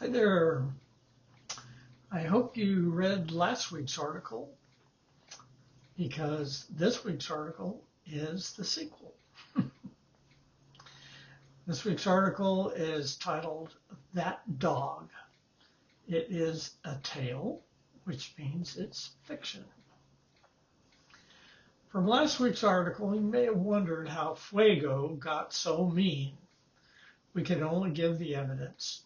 Hi there. I hope you read last week's article because this week's article is the sequel. This week's article is titled That Dog. It is a tale, which means it's fiction. From last week's article, you may have wondered how Fuego got so mean. We can only give the evidence.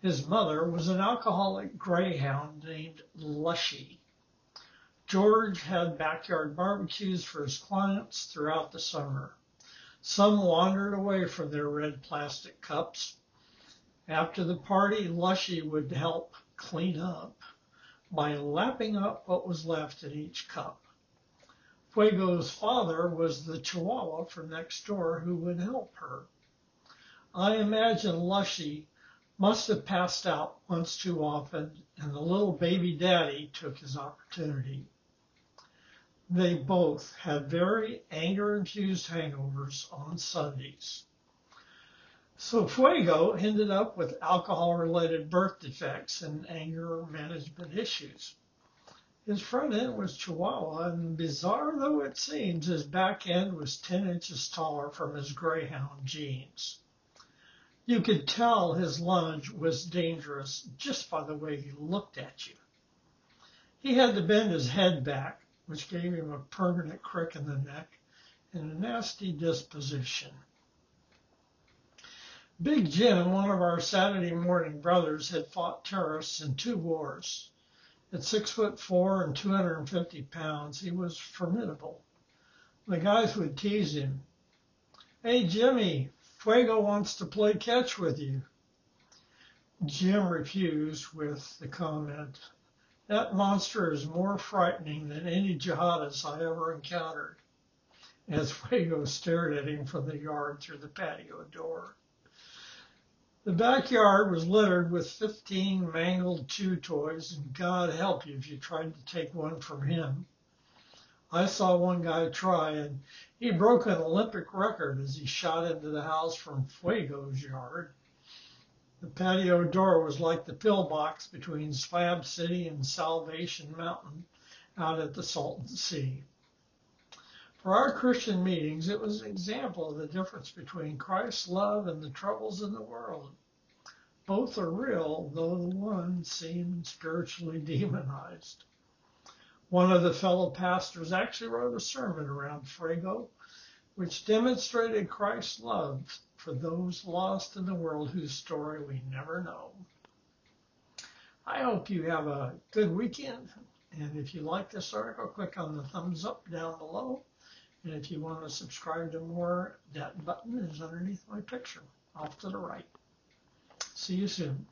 His mother was an alcoholic greyhound named Lushy. George had backyard barbecues for his clients throughout the summer. Some wandered away from their red plastic cups. After the party, Lushy would help clean up by lapping up what was left in each cup. Fuego's father was the Chihuahua from next door who would help her. I imagine Lushy must have passed out once too often, and the little baby daddy took his opportunity. They both had very anger-infused hangovers on Sundays. So Fuego ended up with alcohol-related birth defects and anger management issues. His front end was Chihuahua, and bizarre though it seems, his back end was 10 inches taller from his greyhound genes. You could tell his lunge was dangerous just by the way he looked at you. He had to bend his head back, which gave him a permanent crick in the neck and a nasty disposition. Big Jim, one of our Saturday morning brothers, had fought terrorists in 2 wars. At 6'4" and 250 pounds, he was formidable. The guys would tease him. "Hey, Jimmy, Fuego wants to play catch with you." Jim refused with the comment, "That monster is more frightening than any jihadist I ever encountered," as Fuego stared at him from the yard through the patio door. The backyard was littered with 15 mangled chew toys, and God help you if you tried to take one from him. I saw one guy try, and he broke an Olympic record as he shot into the house from Fuego's yard. The patio door was like the pillbox between Slab City and Salvation Mountain out at the Salton Sea. For our Christian meetings, it was an example of the difference between Christ's love and the troubles in the world. Both are real, though the one seemed spiritually demonized. One of the fellow pastors actually wrote a sermon around Fuego, which demonstrated Christ's love for those lost in the world whose story we never know. I hope you have a good weekend, and if you like this article, click on the thumbs up down below. And if you want to subscribe to more, that button is underneath my picture, off to the right. See you soon.